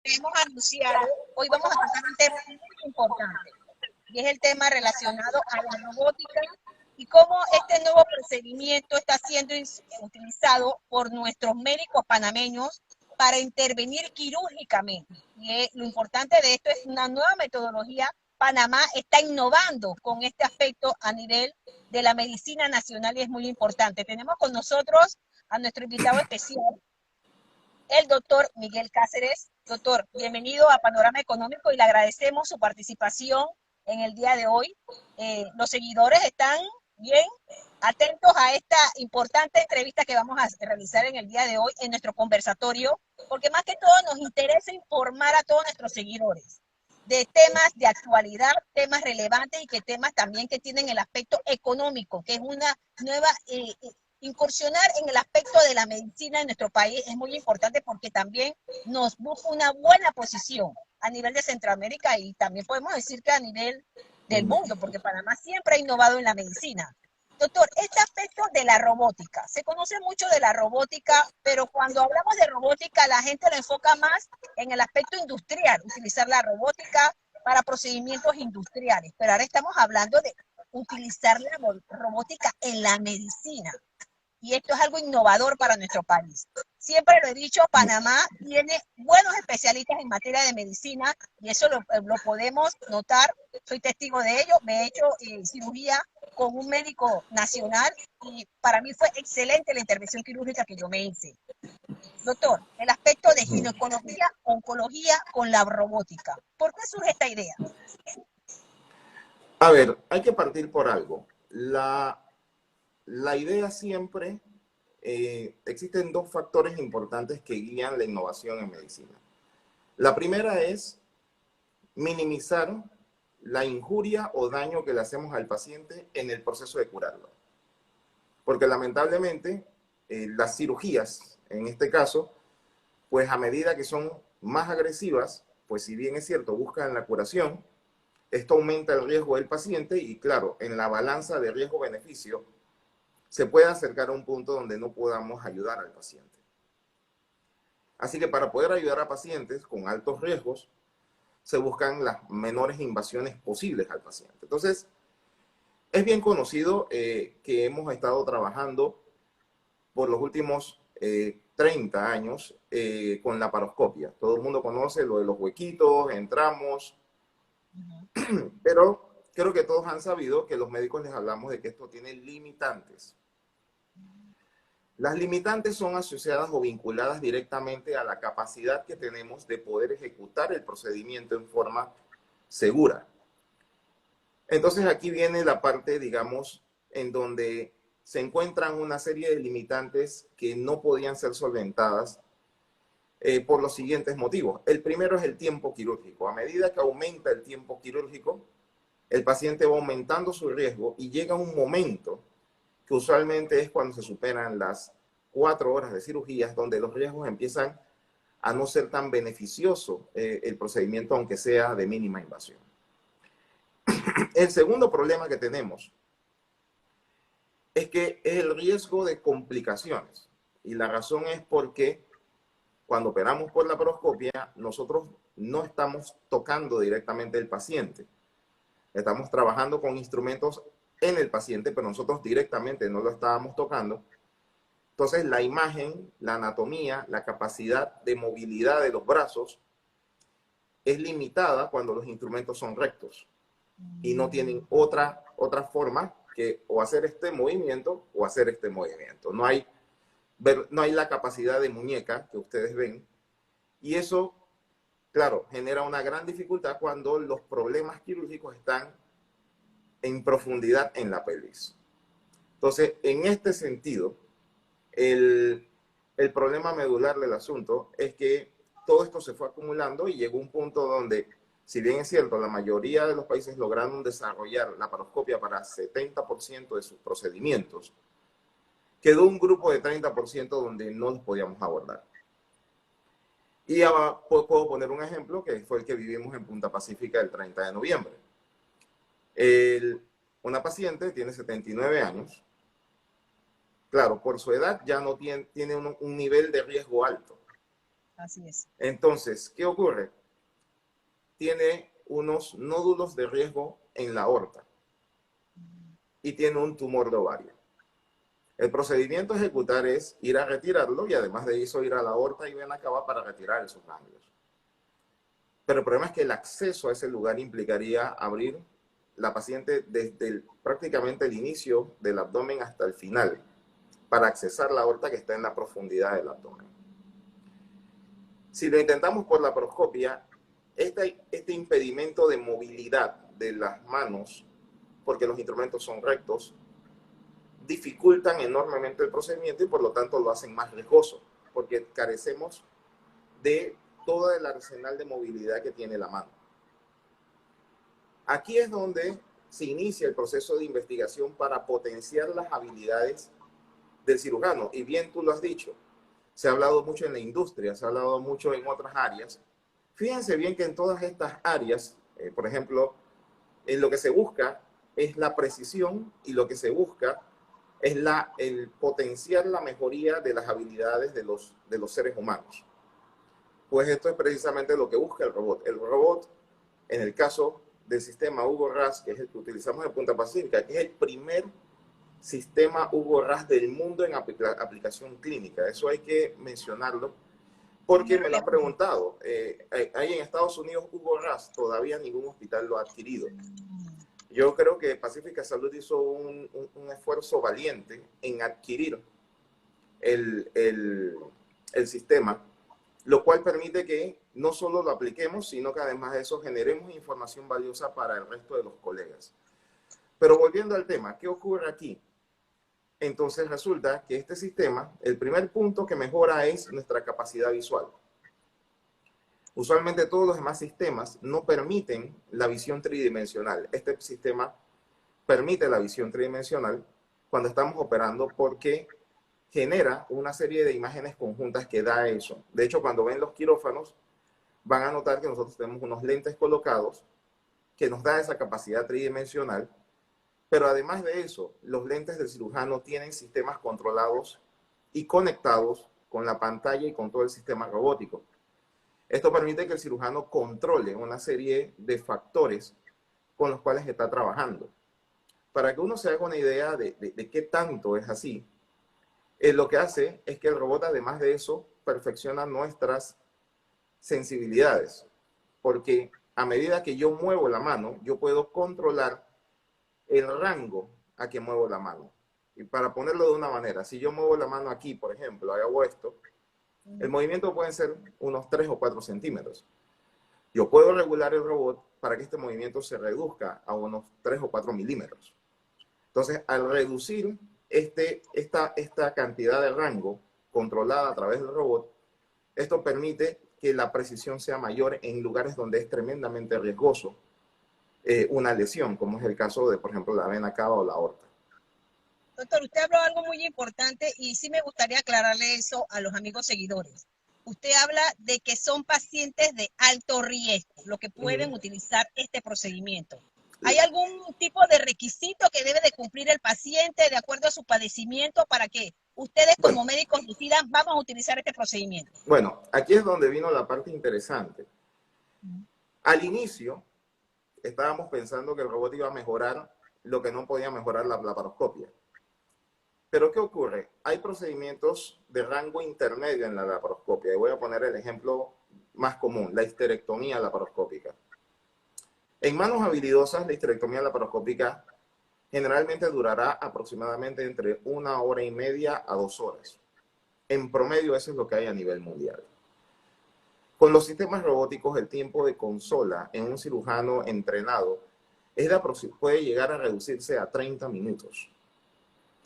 hemos anunciado, hoy vamos a tratar un tema muy importante y es el tema relacionado a la robótica y cómo este nuevo procedimiento está siendo utilizado por nuestros médicos panameños para intervenir quirúrgicamente. Lo importante de esto es una nueva metodología. Panamá está innovando con este aspecto a nivel de la medicina nacional y es muy importante. Tenemos con nosotros a nuestro invitado especial, el doctor Miguel Cáceres. Doctor, bienvenido a Panorama Económico y le agradecemos su participación en el día de hoy. Los seguidores están bien atentos a esta importante entrevista que vamos a realizar en el día de hoy en nuestro conversatorio, porque más que todo nos interesa informar a todos nuestros seguidores de temas de actualidad, temas relevantes y que temas también que tienen el aspecto económico, que es una nueva incursionar en el aspecto de la medicina en nuestro país es muy importante porque también nos busca una buena posición a nivel de Centroamérica y también podemos decir que a nivel del mundo, porque Panamá siempre ha innovado en la medicina. Doctor, este aspecto de la robótica, se conoce mucho de la robótica, pero cuando hablamos de robótica la gente lo enfoca más en el aspecto industrial, utilizar la robótica para procedimientos industriales, pero ahora estamos hablando de utilizar la robótica en la medicina y esto es algo innovador para nuestro país. Siempre lo he dicho, Panamá tiene buenos especialistas en materia de medicina y eso lo podemos notar. Soy testigo de ello. Me he hecho cirugía con un médico nacional y para mí fue excelente la intervención quirúrgica que yo me hice. Doctor, el aspecto de ginecología, oncología con la robótica. ¿Por qué surge esta idea? A ver, hay que partir por algo. La idea siempre, existen dos factores importantes que guían la innovación en medicina. La primera es minimizar la injuria o daño que le hacemos al paciente en el proceso de curarlo. Porque lamentablemente las cirugías, en este caso, pues a medida que son más agresivas, pues si bien es cierto, buscan la curación, esto aumenta el riesgo del paciente y claro, en la balanza de riesgo-beneficio, se puede acercar a un punto donde no podamos ayudar al paciente. Así que para poder ayudar a pacientes con altos riesgos, se buscan las menores invasiones posibles al paciente. Entonces, es bien conocido que hemos estado trabajando por los últimos 30 años con la laparoscopia. Todo el mundo conoce lo de los huequitos, entramos, pero creo que todos han sabido que los médicos les hablamos de que esto tiene limitantes. Las limitantes son asociadas o vinculadas directamente a la capacidad que tenemos de poder ejecutar el procedimiento en forma segura. Entonces aquí viene la parte, digamos, en donde se encuentran una serie de limitantes que no podían ser solventadas por los siguientes motivos. El primero es el tiempo quirúrgico. A medida que aumenta el tiempo quirúrgico, el paciente va aumentando su riesgo y llega un momento que usualmente es cuando se superan las 4 horas de cirugías, donde los riesgos empiezan a no ser tan beneficioso el procedimiento, aunque sea de mínima invasión. El segundo problema que tenemos es que es el riesgo de complicaciones. Y la razón es porque cuando operamos por la laparoscopia, nosotros no estamos tocando directamente el paciente. Estamos trabajando con instrumentos en el paciente, pero nosotros directamente no lo estábamos tocando. Entonces, la imagen, la anatomía, la capacidad de movilidad de los brazos es limitada cuando los instrumentos son rectos y no tienen otra forma que o hacer este movimiento o hacer este movimiento. No hay la capacidad de muñeca que ustedes ven y eso, claro, genera una gran dificultad cuando los problemas quirúrgicos están en profundidad en la pelvis. Entonces, en este sentido, el problema medular del asunto es que todo esto se fue acumulando y llegó un punto donde, si bien es cierto, la mayoría de los países lograron desarrollar la laparoscopia para 70% de sus procedimientos, quedó un grupo de 30% donde no los podíamos abordar. Y puedo poner un ejemplo que fue el que vivimos en Punta Pacífica el 30 de noviembre. Una paciente tiene 79 años. Claro, por su edad ya no tiene un nivel de riesgo alto. Así es. Entonces, ¿qué ocurre? Tiene unos nódulos de riesgo en la aorta y tiene un tumor de ovario. El procedimiento a ejecutar es ir a retirarlo y además de eso ir a la aorta y vena cava para retirar esos ganglios. Pero el problema es que el acceso a ese lugar implicaría abrir la paciente desde prácticamente el inicio del abdomen hasta el final para accesar la aorta que está en la profundidad del abdomen. Si lo intentamos por la laparoscopia, este impedimento de movilidad de las manos, porque los instrumentos son rectos, dificultan enormemente el procedimiento y por lo tanto lo hacen más riesgoso, porque carecemos de todo el arsenal de movilidad que tiene la mano. Aquí es donde se inicia el proceso de investigación para potenciar las habilidades del cirujano. Y bien tú lo has dicho, se ha hablado mucho en la industria, se ha hablado mucho en otras áreas. Fíjense bien que en todas estas áreas, por ejemplo, en lo que se busca es la precisión y lo que se busca es el potenciar la mejoría de las habilidades de los seres humanos. Pues esto es precisamente lo que busca el robot. El robot, en el caso del sistema Hugo Ras, que es el que utilizamos en Punta Pacífica, que es el primer sistema Hugo Ras del mundo en aplicación clínica. Eso hay que mencionarlo porque me lo han preguntado. Hay en Estados Unidos Hugo Ras, todavía ningún hospital lo ha adquirido. Yo creo que Pacífica Salud hizo un esfuerzo valiente en adquirir el sistema, lo cual permite que no solo lo apliquemos, sino que además de eso generemos información valiosa para el resto de los colegas. Pero volviendo al tema, ¿qué ocurre aquí? Entonces resulta que este sistema, el primer punto que mejora es nuestra capacidad visual. Usualmente todos los demás sistemas no permiten la visión tridimensional. Este sistema permite la visión tridimensional cuando estamos operando porque genera una serie de imágenes conjuntas que da eso. De hecho, cuando ven los quirófanos, van a notar que nosotros tenemos unos lentes colocados que nos da esa capacidad tridimensional, pero además de eso, los lentes del cirujano tienen sistemas controlados y conectados con la pantalla y con todo el sistema robótico. Esto permite que el cirujano controle una serie de factores con los cuales está trabajando. Para que uno se haga una idea de qué tanto es así, lo que hace es que el robot, además de eso, perfecciona nuestras sensibilidades. Porque a medida que yo muevo la mano, yo puedo controlar el rango a que muevo la mano. Y para ponerlo de una manera, si yo muevo la mano aquí, por ejemplo, hago esto, el movimiento puede ser unos 3 o 4 centímetros. Yo puedo regular el robot para que este movimiento se reduzca a unos 3 o 4 milímetros. Entonces, al reducir esta cantidad de rango controlada a través del robot, esto permite que la precisión sea mayor en lugares donde es tremendamente riesgoso una lesión, como es el caso de, por ejemplo, la vena cava o la aorta. Doctor, usted habló algo muy importante y sí me gustaría aclararle eso a los amigos seguidores. Usted habla de que son pacientes de alto riesgo, los que pueden utilizar este procedimiento. ¿Hay algún tipo de requisito que debe de cumplir el paciente de acuerdo a su padecimiento para que ustedes como médicos decidan vamos a utilizar este procedimiento? Bueno, aquí es donde vino la parte interesante. Al inicio, estábamos pensando que el robot iba a mejorar lo que no podía mejorar la laparoscopia. Pero ¿qué ocurre? Hay procedimientos de rango intermedio en la laparoscopia. Y voy a poner el ejemplo más común, la histerectomía laparoscópica. En manos habilidosas, la histerectomía laparoscópica generalmente durará aproximadamente entre 1 hora y media a 2 horas. En promedio, eso es lo que hay a nivel mundial. Con los sistemas robóticos, el tiempo de consola en un cirujano entrenado puede llegar a reducirse a 30 minutos.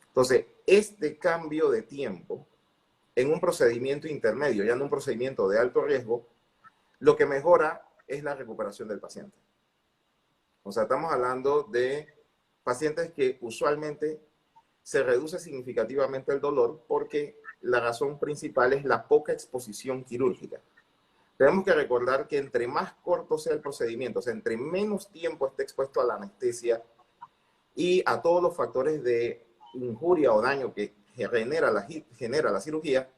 Entonces, este cambio de tiempo en un procedimiento intermedio, ya no un procedimiento de alto riesgo, lo que mejora es la recuperación del paciente. O sea, estamos hablando de pacientes que usualmente se reduce significativamente el dolor porque la razón principal es la poca exposición quirúrgica. Tenemos que recordar que entre más corto sea el procedimiento, o sea, entre menos tiempo esté expuesto a la anestesia y a todos los factores de injuria o daño que genera la cirugía,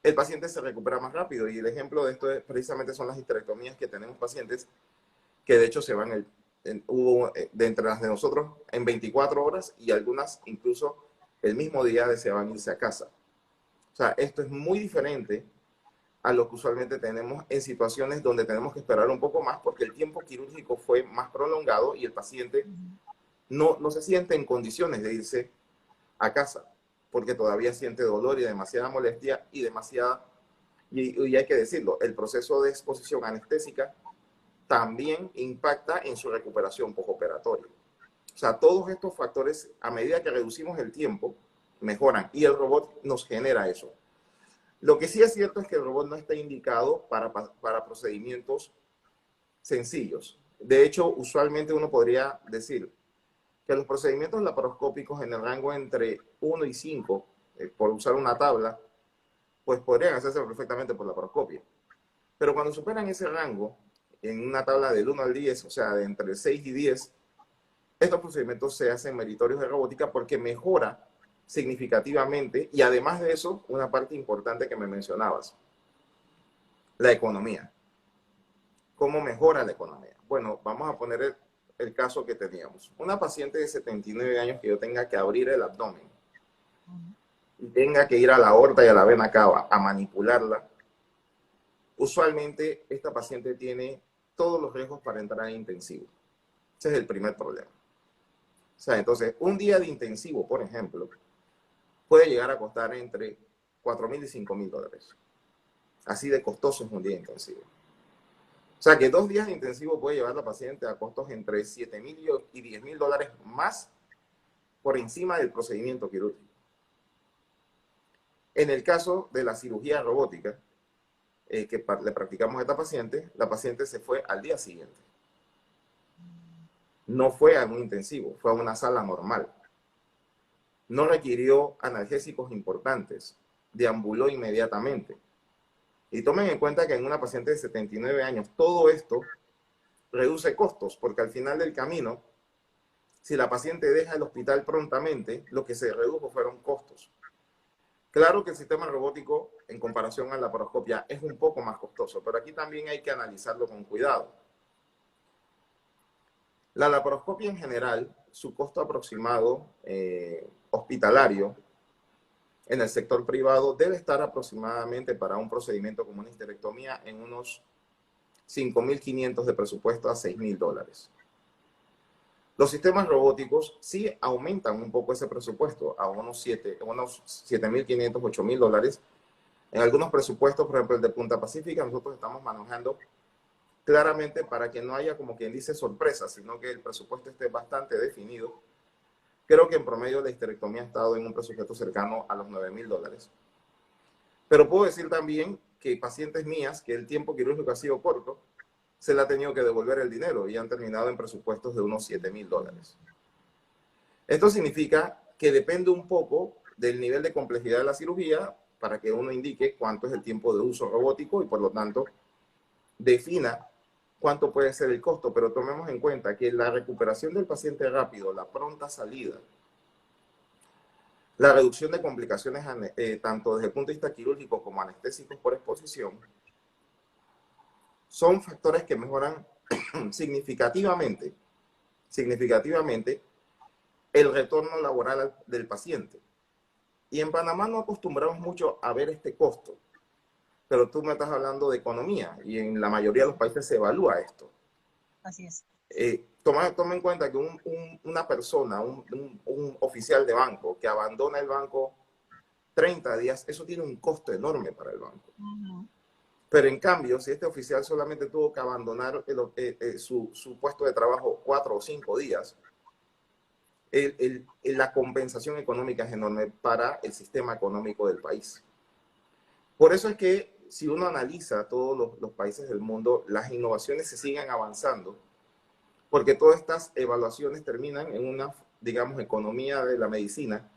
el paciente se recupera más rápido. Y el ejemplo de esto es, precisamente son las histerectomías que tenemos pacientes que de hecho se van, hubo de entre las de nosotros en 24 horas y algunas incluso el mismo día se van a irse a casa. O sea, esto es muy diferente a lo que usualmente tenemos en situaciones donde tenemos que esperar un poco más porque el tiempo quirúrgico fue más prolongado y el paciente no se siente en condiciones de irse a casa porque todavía siente dolor y demasiada molestia y demasiada, y hay que decirlo, el proceso de exposición anestésica también impacta en su recuperación postoperatoria. O sea, todos estos factores, a medida que reducimos el tiempo, mejoran y el robot nos genera eso. Lo que sí es cierto es que el robot no está indicado para procedimientos sencillos. De hecho, usualmente uno podría decir que los procedimientos laparoscópicos en el rango entre 1 y 5, por usar una tabla, pues podrían hacerse perfectamente por laparoscopia. Pero cuando superan ese rango, en una tabla del 1 al 10, o sea, de entre 6 y 10, estos procedimientos se hacen meritorios de robótica porque mejora significativamente y además de eso, una parte importante que me mencionabas, la economía. ¿Cómo mejora la economía? Bueno, vamos a poner el caso que teníamos. Una paciente de 79 años que yo tenga que abrir el abdomen y tenga que ir a la aorta y a la vena cava a manipularla, usualmente esta paciente tiene todos los riesgos para entrar en intensivo. Ese es el primer problema. O sea, entonces, un día de intensivo, por ejemplo, puede llegar a costar entre $4,000 y $5,000. Así de costoso es un día intensivo. O sea, que 2 días de intensivo puede llevar a la paciente a costos entre $7,000 y $10,000 más por encima del procedimiento quirúrgico. En el caso de la cirugía robótica, que le practicamos a esta paciente, la paciente se fue al día siguiente. No fue a un intensivo, fue a una sala normal. No requirió analgésicos importantes, deambuló inmediatamente. Y tomen en cuenta que en una paciente de 79 años, todo esto reduce costos, porque al final del camino, si la paciente deja el hospital prontamente, lo que se redujo fueron costos. Claro que el sistema robótico, en comparación a la laparoscopia, es un poco más costoso, pero aquí también hay que analizarlo con cuidado. La laparoscopia en general, su costo aproximado hospitalario en el sector privado debe estar aproximadamente para un procedimiento como una histerectomía en unos 5.500 de presupuesto a $6,000. Los sistemas robóticos sí aumentan un poco ese presupuesto a unos 7.500, $8,000. En algunos presupuestos, por ejemplo el de Punta Pacífica, nosotros estamos manejando claramente para que no haya, como quien dice, sorpresa, sino que el presupuesto esté bastante definido. Creo que en promedio la histerectomía ha estado en un presupuesto cercano a los $9,000. Pero puedo decir también que pacientes mías, que el tiempo quirúrgico ha sido corto, se le ha tenido que devolver el dinero y han terminado en presupuestos de unos $7,000. Esto significa que depende un poco del nivel de complejidad de la cirugía para que uno indique cuánto es el tiempo de uso robótico y por lo tanto defina cuánto puede ser el costo, pero tomemos en cuenta que la recuperación del paciente rápido, la pronta salida, la reducción de complicaciones tanto desde el punto de vista quirúrgico como anestésicos por exposición, son factores que mejoran significativamente el retorno laboral del paciente. Y en Panamá no acostumbramos mucho a ver este costo, pero tú me estás hablando de economía y en la mayoría de los países se evalúa esto. Así es. Toma en cuenta que una persona, un oficial de banco que abandona el banco 30 días, eso tiene un costo enorme para el banco. Pero en cambio, si este oficial solamente tuvo que abandonar su puesto de trabajo 4 o 5 días, la compensación económica es enorme para el sistema económico del país. Por eso es que si uno analiza todos los países del mundo, las innovaciones se siguen avanzando, porque todas estas evaluaciones terminan en una, digamos, economía de la medicina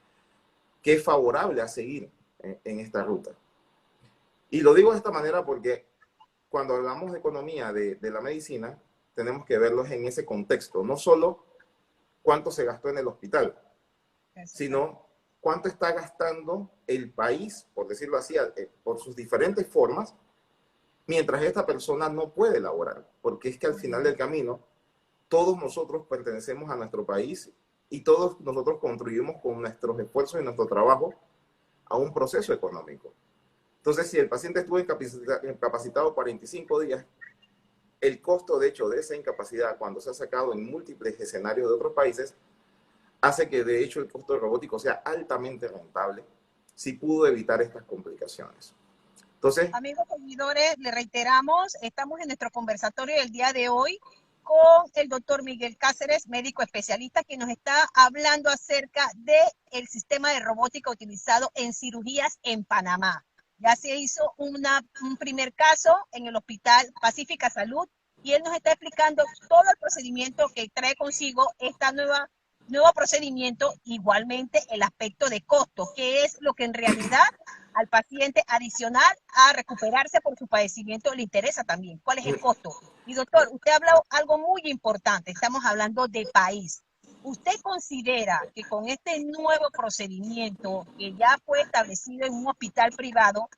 que es favorable a seguir en esta ruta. Y lo digo de esta manera porque cuando hablamos de economía de la medicina, tenemos que verlos en ese contexto, no solo cuánto se gastó en el hospital, sino cuánto está gastando el país, por decirlo así, por sus diferentes formas, mientras esta persona no puede laborar, porque es que al final del camino, todos nosotros pertenecemos a nuestro país y todos nosotros contribuimos con nuestros esfuerzos y nuestro trabajo a un proceso económico. Entonces, si el paciente estuvo incapacitado 45 días, el costo, de hecho, de esa incapacidad, cuando se ha sacado en múltiples escenarios de otros países, hace que, de hecho, el costo robótico sea altamente rentable si pudo evitar estas complicaciones. Entonces, amigos seguidores, le reiteramos, estamos en nuestro conversatorio del día de hoy con el doctor Miguel Cáceres, médico especialista, que nos está hablando acerca del sistema de robótica utilizado en cirugías en Panamá. Ya se hizo un primer caso en el Hospital Pacífica Salud y él nos está explicando todo el procedimiento que trae consigo esta nuevo procedimiento, igualmente el aspecto de costo, que es lo que en realidad al paciente adicional a recuperarse por su padecimiento le interesa también. ¿Cuál es el costo? Y doctor, usted ha hablado algo muy importante, estamos hablando de país. ¿Usted considera que con este nuevo procedimiento que ya fue establecido en un hospital privado,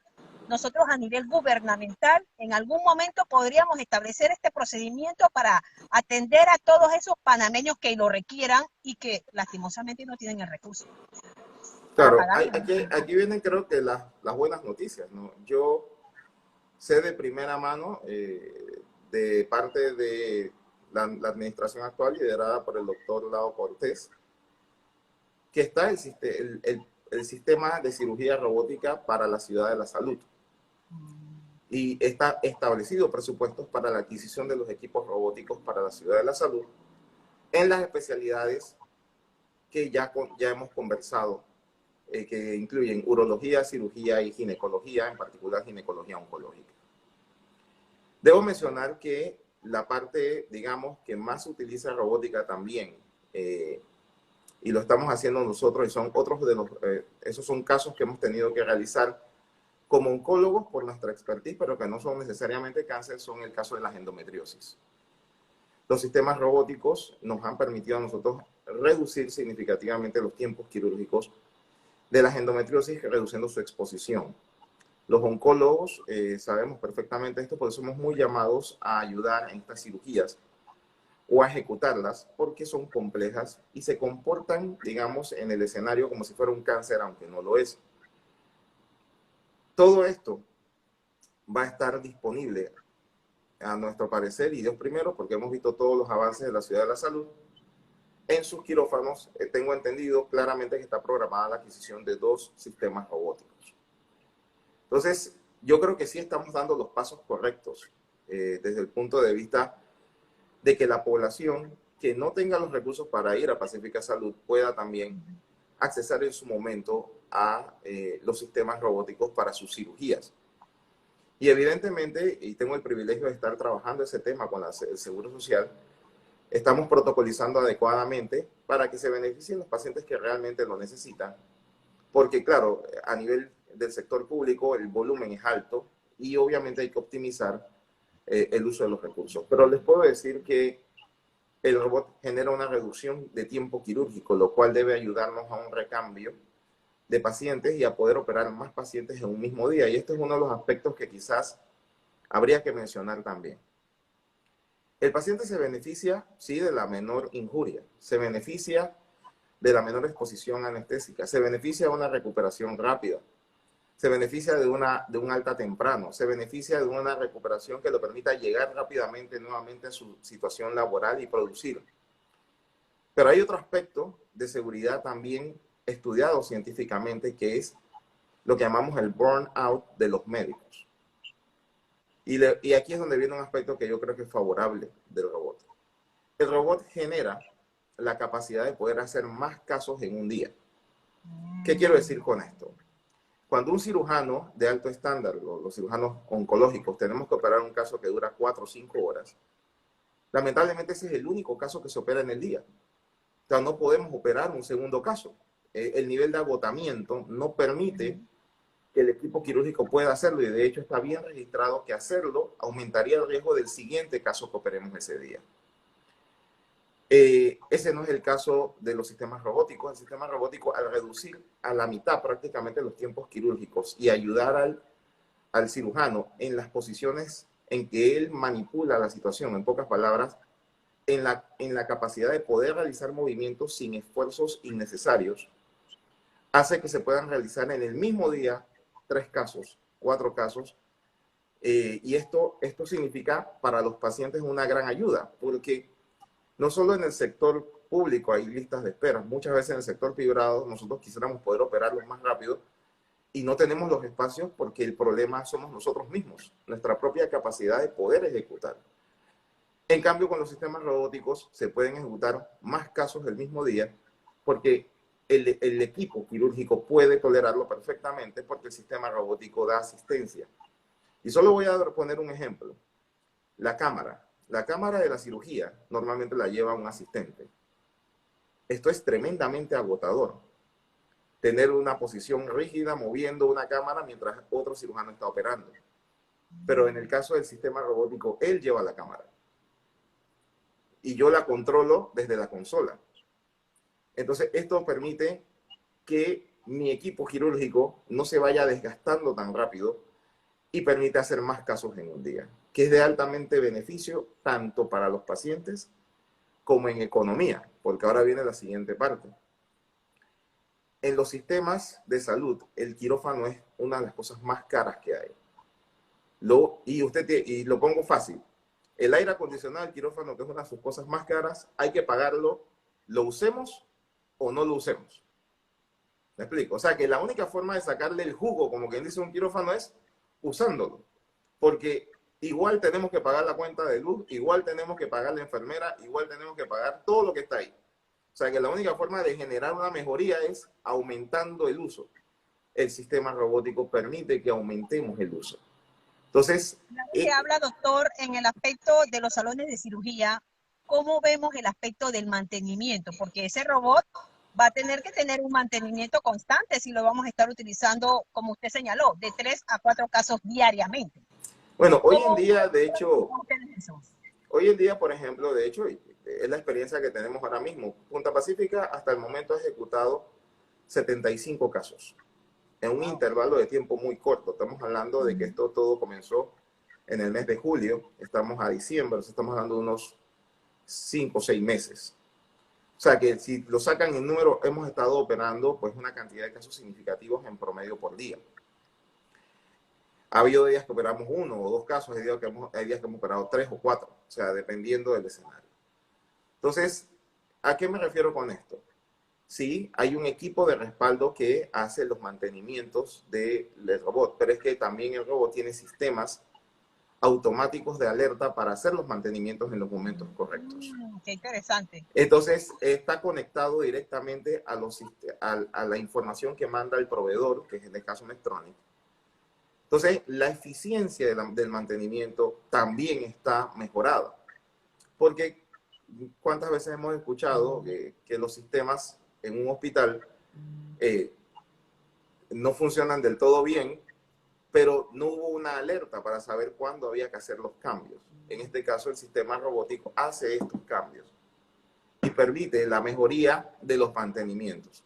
nosotros a nivel gubernamental en algún momento podríamos establecer este procedimiento para atender a todos esos panameños que lo requieran y que lastimosamente no tienen el recurso? Claro, aquí vienen creo que las buenas noticias, ¿no? Yo sé de primera mano, de parte de la administración actual liderada por el doctor Lao Cortés, que está el sistema de cirugía robótica para la Ciudad de la Salud. Y está establecido presupuestos para la adquisición de los equipos robóticos para la Ciudad de la Salud en las especialidades que ya hemos conversado, que incluyen urología, cirugía y ginecología, en particular ginecología oncológica. Debo mencionar que la parte, digamos, que más utiliza robótica también, y lo estamos haciendo nosotros, y son otros de los, esos son casos que hemos tenido que realizar como oncólogos por nuestra expertise, pero que no son necesariamente cáncer, son el caso de la endometriosis. Los sistemas robóticos nos han permitido a nosotros reducir significativamente los tiempos quirúrgicos de las endometriosis, reduciendo su exposición. Los oncólogos sabemos perfectamente esto, por eso somos muy llamados a ayudar en estas cirugías o a ejecutarlas, porque son complejas y se comportan, digamos, en el escenario como si fuera un cáncer, aunque no lo es. Todo esto va a estar disponible, a nuestro parecer, y Dios primero, porque hemos visto todos los avances de la Ciudad de la Salud. En sus quirófanos, tengo entendido claramente que está programada la adquisición de 2 sistemas robóticos. Entonces, yo creo que sí estamos dando los pasos correctos desde el punto de vista de que la población que no tenga los recursos para ir a Pacífica Salud pueda también acceder en su momento a los sistemas robóticos para sus cirugías. Y evidentemente, y tengo el privilegio de estar trabajando ese tema con el Seguro Social, estamos protocolizando adecuadamente para que se beneficien los pacientes que realmente lo necesitan, porque claro, a nivel del sector público el volumen es alto y obviamente hay que optimizar el uso de los recursos. Pero les puedo decir que el robot genera una reducción de tiempo quirúrgico, lo cual debe ayudarnos a un recambio de pacientes y a poder operar más pacientes en un mismo día. Y este es uno de los aspectos que quizás habría que mencionar también. El paciente se beneficia, sí, de la menor injuria, se beneficia de la menor exposición anestésica, se beneficia de una recuperación rápida, se beneficia de un alta temprano, se beneficia de una recuperación que le permita llegar rápidamente nuevamente a su situación laboral y producir. Pero hay otro aspecto de seguridad también estudiado científicamente, que es lo que llamamos el burnout de los médicos. Y aquí es donde viene un aspecto que yo creo que es favorable del robot. El robot genera la capacidad de poder hacer más casos en un día. ¿Qué quiero decir con esto? Cuando un cirujano de alto estándar, los cirujanos oncológicos, tenemos que operar un caso que dura 4 o 5 horas, lamentablemente ese es el único caso que se opera en el día. O sea, no podemos operar un segundo caso. El nivel de agotamiento no permite que el equipo quirúrgico pueda hacerlo, y de hecho está bien registrado que hacerlo aumentaría el riesgo del siguiente caso que operemos ese día. Ese no es el caso de los sistemas robóticos. El sistema robótico, al reducir a la mitad prácticamente los tiempos quirúrgicos y ayudar al cirujano en las posiciones en que él manipula la situación, en pocas palabras, en la capacidad de poder realizar movimientos sin esfuerzos innecesarios, hace que se puedan realizar en el mismo día 3 casos, 4 casos, y esto significa para los pacientes una gran ayuda, porque no solo en el sector público hay listas de espera, muchas veces en el sector privado nosotros quisiéramos poder operarlos más rápido y no tenemos los espacios porque el problema somos nosotros mismos, nuestra propia capacidad de poder ejecutar. En cambio, con los sistemas robóticos se pueden ejecutar más casos el mismo día porque el equipo quirúrgico puede tolerarlo perfectamente porque el sistema robótico da asistencia. Y solo voy a poner un ejemplo. La cámara. La cámara de la cirugía normalmente la lleva un asistente. Esto es tremendamente agotador. Tener una posición rígida moviendo una cámara mientras otro cirujano está operando. Pero en el caso del sistema robótico, él lleva la cámara. Y yo la controlo desde la consola. Entonces, esto permite que mi equipo quirúrgico no se vaya desgastando tan rápido y permite hacer más casos en un día, que es de altamente beneficio tanto para los pacientes como en economía, porque ahora viene la siguiente parte. En los sistemas de salud, el quirófano es una de las cosas más caras que hay. Y lo pongo fácil. El aire acondicionado, el quirófano, que es una de sus cosas más caras, hay que pagarlo, lo usemos o no lo usemos. ¿Me explico? O sea, que la única forma de sacarle el jugo, como quien dice un quirófano, es usándolo. Porque igual tenemos que pagar la cuenta de luz, igual tenemos que pagar la enfermera, igual tenemos que pagar todo lo que está ahí. O sea, que la única forma de generar una mejoría es aumentando el uso. El sistema robótico permite que aumentemos el uso. Entonces, que habla, doctor, en el aspecto de los salones de cirugía, ¿cómo vemos el aspecto del mantenimiento? Porque ese robot va a tener que tener un mantenimiento constante si lo vamos a estar utilizando, como usted señaló, de 3 a 4 casos diariamente. Bueno, hoy en día, de hecho, por ejemplo, de hecho, es la experiencia que tenemos ahora mismo. Punta Pacífica hasta el momento ha ejecutado 75 casos en un intervalo de tiempo muy corto. Estamos hablando de que esto todo comenzó en el mes de julio, estamos a diciembre, estamos hablando de unos 5 o 6 meses. O sea que si lo sacan en número, hemos estado operando pues una cantidad de casos significativos en promedio por día. Ha habido días que operamos 1 o 2 casos, hay días que hemos operado 3 o 4, o sea, dependiendo del escenario. Entonces, ¿a qué me refiero con esto? Sí, hay un equipo de respaldo que hace los mantenimientos del robot, pero es que también el robot tiene sistemas automáticos de alerta para hacer los mantenimientos en los momentos correctos. Qué interesante. Entonces, está conectado directamente a la información que manda el proveedor, que es en el caso Medtronic. Entonces, la eficiencia del mantenimiento también está mejorada. Porque, ¿cuántas veces hemos escuchado que los sistemas en un hospital no funcionan del todo bien, pero no hubo una alerta para saber cuándo había que hacer los cambios? En este caso, el sistema robótico hace estos cambios y permite la mejoría de los mantenimientos.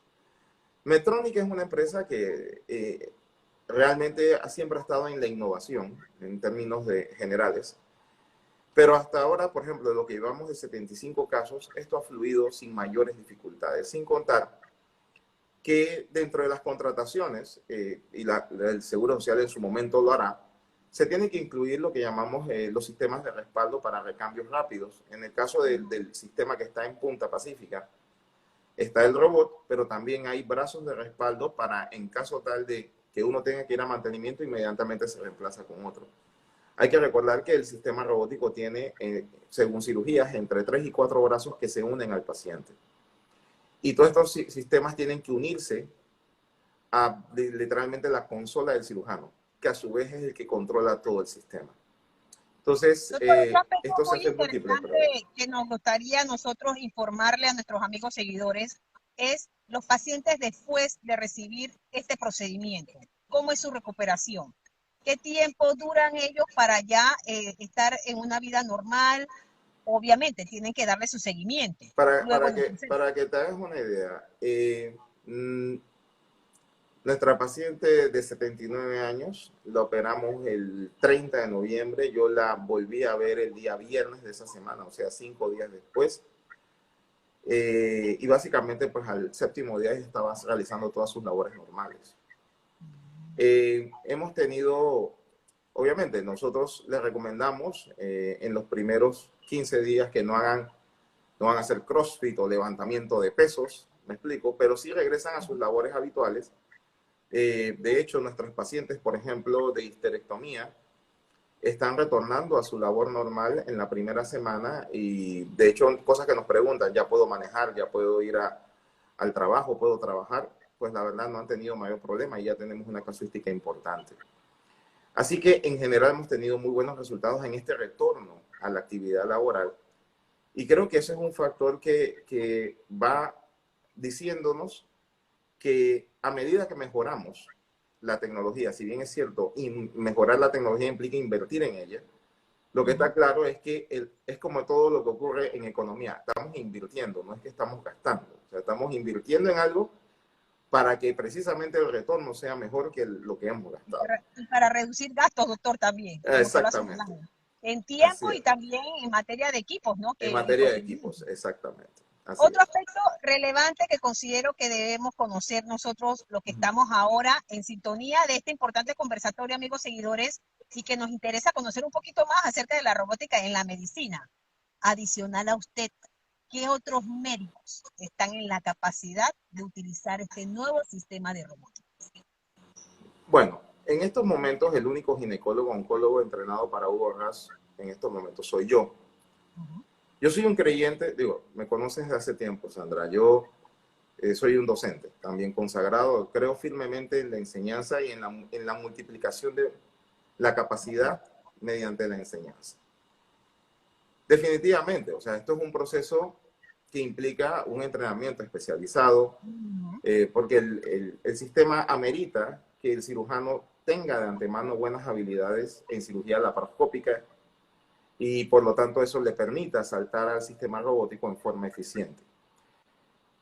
Medtronic es una empresa que realmente siempre ha estado en la innovación en términos generales, pero hasta ahora, por ejemplo, de lo que llevamos de 75 casos, esto ha fluido sin mayores dificultades, sin contar que dentro de las contrataciones, y el Seguro Social en su momento lo hará, se tiene que incluir lo que llamamos los sistemas de respaldo para recambios rápidos. En el caso del sistema que está en Punta Pacífica, está el robot, pero también hay brazos de respaldo para, en caso tal de que uno tenga que ir a mantenimiento, inmediatamente se reemplaza con otro. Hay que recordar que el sistema robótico tiene, según cirugías, entre 3 y 4 brazos que se unen al paciente. Y todos estos sistemas tienen que unirse a literalmente la consola del cirujano, que a su vez es el que controla todo el sistema. Entonces, esto se hace múltiple. Que nos gustaría nosotros informarle a nuestros amigos seguidores es los pacientes después de recibir este procedimiento. ¿Cómo es su recuperación? ¿Qué tiempo duran ellos para ya estar en una vida normal? obviamente tienen que darle su seguimiento. Para que te hagas una idea, mm, nuestra paciente de 79 años la operamos el 30 de noviembre. Yo la volví a ver el día viernes de esa semana, o sea, 5 días después. Y básicamente, pues al séptimo día estaba realizando todas sus labores normales. Hemos tenido, obviamente, nosotros les recomendamos en los primeros 15 días que no van a hacer CrossFit o levantamiento de pesos, me explico, pero sí regresan a sus labores habituales. De hecho, nuestros pacientes, por ejemplo, de histerectomía, están retornando a su labor normal en la primera semana y, de hecho, cosas que nos preguntan, ya puedo manejar, ya puedo ir al trabajo, puedo trabajar, pues la verdad no han tenido mayor problema y ya tenemos una casuística importante. Así que, en general, hemos tenido muy buenos resultados en este retorno a la actividad laboral y creo que ese es un factor que va diciéndonos que a medida que mejoramos la tecnología, si bien es cierto, y mejorar la tecnología implica invertir en ella, lo que está claro es que es como todo lo que ocurre en economía, estamos invirtiendo, no es que estamos gastando, o sea, estamos invirtiendo en algo para que precisamente el retorno sea mejor que lo que hemos gastado. Y para reducir gastos, doctor, también. Exactamente. En tiempo y también en materia de equipos, ¿no? En materia de equipos, exactamente. Otro aspecto relevante que considero que debemos conocer nosotros, los que estamos ahora en sintonía de este importante conversatorio, amigos seguidores, y que nos interesa conocer un poquito más acerca de la robótica en la medicina. Adicional a usted, ¿qué otros médicos están en la capacidad de utilizar este nuevo sistema de robótica? Bueno, en estos momentos el único ginecólogo oncólogo entrenado para Hugo Ras en estos momentos soy yo. Yo soy un creyente, digo, me conoces desde hace tiempo, Sandra. Yo soy un docente, también consagrado. Creo firmemente en la enseñanza y en la multiplicación de la capacidad mediante la enseñanza. Definitivamente, o sea, esto es un proceso que implica un entrenamiento especializado, porque el sistema amerita que el cirujano tenga de antemano buenas habilidades en cirugía laparoscópica, y por lo tanto eso le permita saltar al sistema robótico en forma eficiente.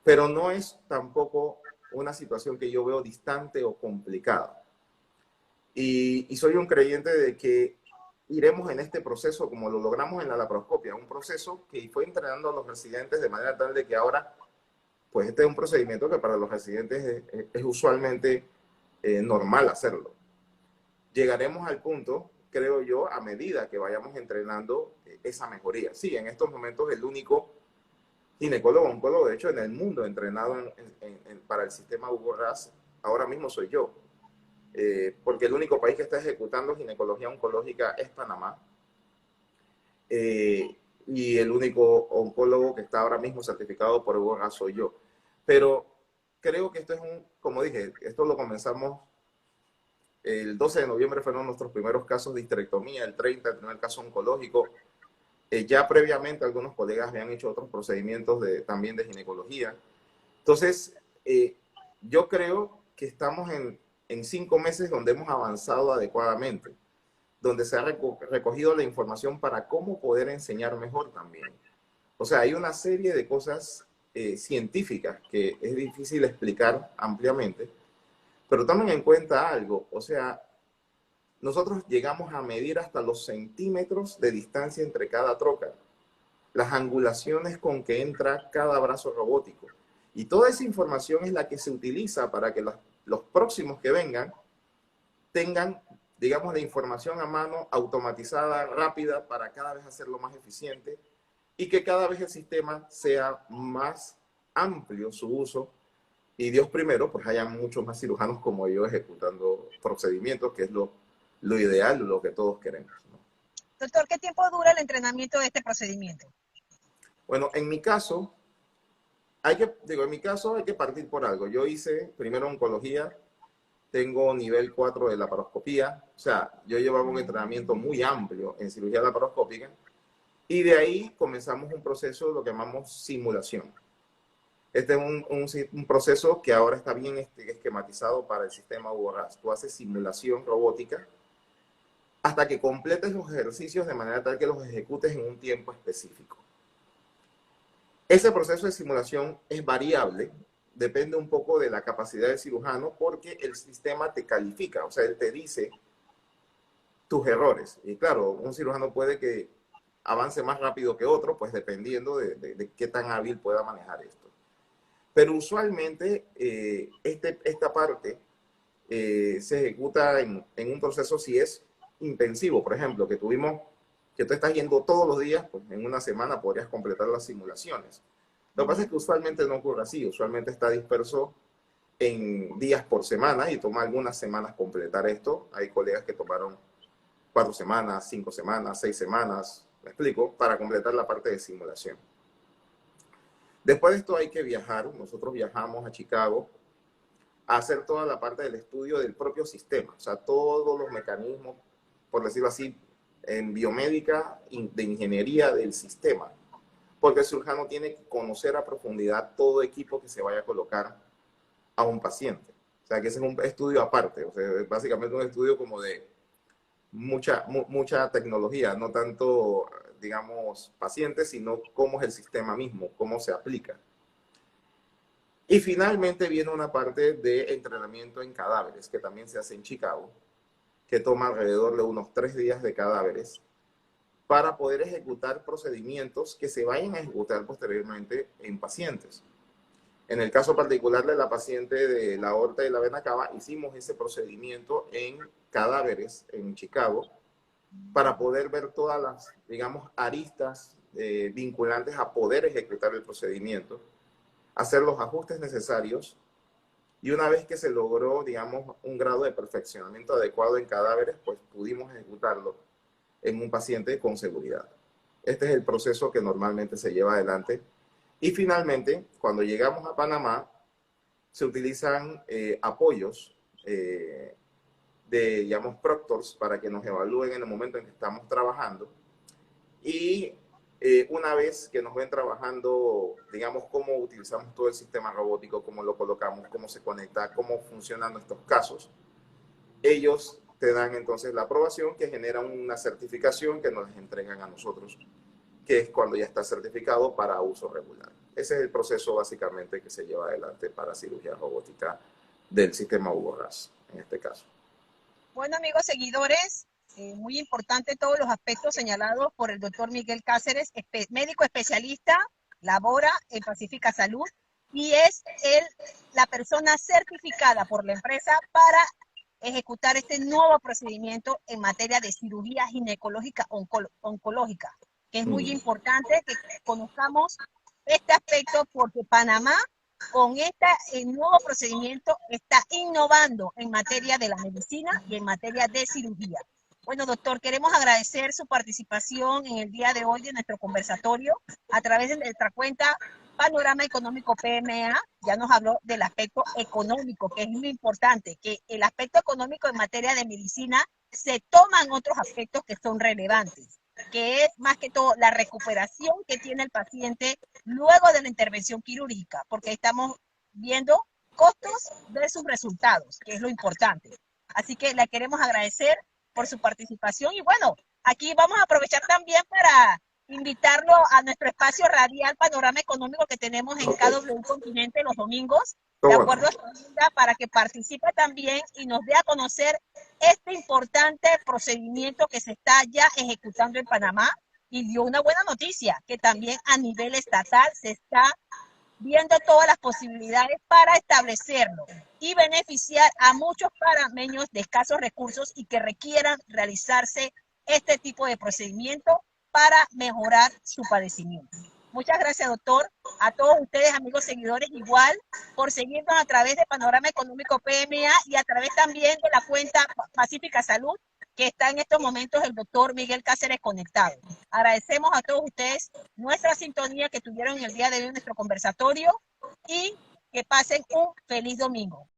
Pero no es tampoco una situación que yo veo distante o complicada. Y soy un creyente de que iremos en este proceso como lo logramos en la laparoscopia, un proceso que fue entrenando a los residentes de manera tal de que ahora, pues este es un procedimiento que para los residentes es usualmente normal hacerlo. Llegaremos al punto, creo yo, a medida que vayamos entrenando esa mejoría. Sí, en estos momentos el único ginecólogo, oncólogo, de hecho, en el mundo entrenado para el sistema Hugo Ras, ahora mismo soy yo. Porque el único país que está ejecutando ginecología oncológica es Panamá. Y el único oncólogo que está ahora mismo certificado por Hugo Ras soy yo. Pero creo que esto es como dije, esto lo comenzamos el 12 de noviembre, fueron nuestros primeros casos de histerectomía, el 30 el primer caso oncológico. Ya previamente algunos colegas habían hecho otros procedimientos también de ginecología. Entonces, yo creo que estamos en 5 meses donde hemos avanzado adecuadamente, donde se ha recogido la información para cómo poder enseñar mejor también. O sea, hay una serie de cosas científicas que es difícil explicar ampliamente, pero tomen en cuenta algo, o sea, nosotros llegamos a medir hasta los centímetros de distancia entre cada trocar, las angulaciones con que entra cada brazo robótico. Y toda esa información es la que se utiliza para que los próximos que vengan tengan, digamos, la información a mano automatizada, rápida, para cada vez hacerlo más eficiente y que cada vez el sistema sea más amplio su uso. Y Dios primero, pues haya muchos más cirujanos como yo ejecutando procedimientos, que es lo ideal, lo que todos queremos, ¿no? Doctor, ¿qué tiempo dura el entrenamiento de este procedimiento? Bueno, en mi caso, hay que partir por algo. Yo hice primero oncología, tengo nivel 4 de laparoscopía, o sea, yo llevaba un entrenamiento muy amplio en cirugía laparoscópica, y de ahí comenzamos un proceso, lo que llamamos simulación. Este es un proceso que ahora está bien esquematizado para el sistema Hugo Ras. Tú haces simulación robótica hasta que completes los ejercicios de manera tal que los ejecutes en un tiempo específico. Ese proceso de simulación es variable, depende un poco de la capacidad del cirujano, porque el sistema te califica, o sea, él te dice tus errores. Y claro, un cirujano puede que avance más rápido que otro, pues dependiendo de qué tan hábil pueda manejar esto. Pero usualmente esta parte se ejecuta en un proceso si es intensivo. Por ejemplo, que tú estás yendo todos los días, pues en una semana podrías completar las simulaciones. Lo que pasa es que usualmente no ocurre así, usualmente está disperso en días por semana y toma algunas semanas completar esto. Hay colegas que tomaron 4 semanas, 5 semanas, 6 semanas, ¿me explico? Para completar la parte de simulación. Después de esto hay que viajar, nosotros viajamos a Chicago a hacer toda la parte del estudio del propio sistema, o sea, todos los mecanismos, por decirlo así, en biomédica, de ingeniería del sistema, porque el cirujano tiene que conocer a profundidad todo equipo que se vaya a colocar a un paciente. O sea, que ese es un estudio aparte, o sea, es básicamente un estudio como de mucha tecnología, no tanto, digamos, pacientes, sino cómo es el sistema mismo, cómo se aplica. Y finalmente viene una parte de entrenamiento en cadáveres, que también se hace en Chicago, que toma alrededor de unos 3 días de cadáveres para poder ejecutar procedimientos que se vayan a ejecutar posteriormente en pacientes. En el caso particular de la paciente de la aorta y la vena cava, hicimos ese procedimiento en cadáveres en Chicago para poder ver todas las, digamos, aristas vinculantes a poder ejecutar el procedimiento, hacer los ajustes necesarios, y una vez que se logró, digamos, un grado de perfeccionamiento adecuado en cadáveres, pues pudimos ejecutarlo en un paciente con seguridad. Este es el proceso que normalmente se lleva adelante. Y finalmente, cuando llegamos a Panamá, se utilizan apoyos de, digamos, proctors para que nos evalúen en el momento en que estamos trabajando. Y una vez que nos ven trabajando, digamos, cómo utilizamos todo el sistema robótico, cómo lo colocamos, cómo se conecta, cómo funcionan nuestros casos, ellos te dan entonces la aprobación, que genera una certificación que nos entregan a nosotros, que es cuando ya está certificado para uso regular. Ese es el proceso básicamente que se lleva adelante para cirugía robótica del sistema Hugo RAS, en este caso. Bueno, amigos seguidores, muy importante todos los aspectos señalados por el doctor Miguel Cáceres, médico especialista, labora en Pacífica Salud y es la persona certificada por la empresa para ejecutar este nuevo procedimiento en materia de cirugía ginecológica oncológica, que es muy importante que conozcamos este aspecto porque Panamá con este nuevo procedimiento está innovando en materia de la medicina y en materia de cirugía. Bueno, doctor, queremos agradecer su participación en el día de hoy de nuestro conversatorio a través de nuestra cuenta Panorama Económico PMA. Ya nos habló del aspecto económico, que es muy importante, que el aspecto económico en materia de medicina se toman otros aspectos que son relevantes, que es más que todo la recuperación que tiene el paciente luego de la intervención quirúrgica, porque estamos viendo costos versus resultados, que es lo importante. Así que le queremos agradecer por su participación y bueno, aquí vamos a aprovechar también para invitarlo a nuestro espacio radial Panorama Económico que tenemos en KW Continente los domingos, de acuerdo a su agenda, para que participe también y nos dé a conocer este importante procedimiento que se está ya ejecutando en Panamá y dio una buena noticia, que también a nivel estatal se está viendo todas las posibilidades para establecerlo y beneficiar a muchos panameños de escasos recursos y que requieran realizarse este tipo de procedimiento para mejorar su padecimiento. Muchas gracias, doctor. A todos ustedes, amigos seguidores, igual, por seguirnos a través de Panorama Económico PMA y a través también de la cuenta Pacífica Salud, que está en estos momentos el doctor Miguel Cáceres conectado. Agradecemos a todos ustedes nuestra sintonía que tuvieron el día de hoy en nuestro conversatorio y que pasen un feliz domingo.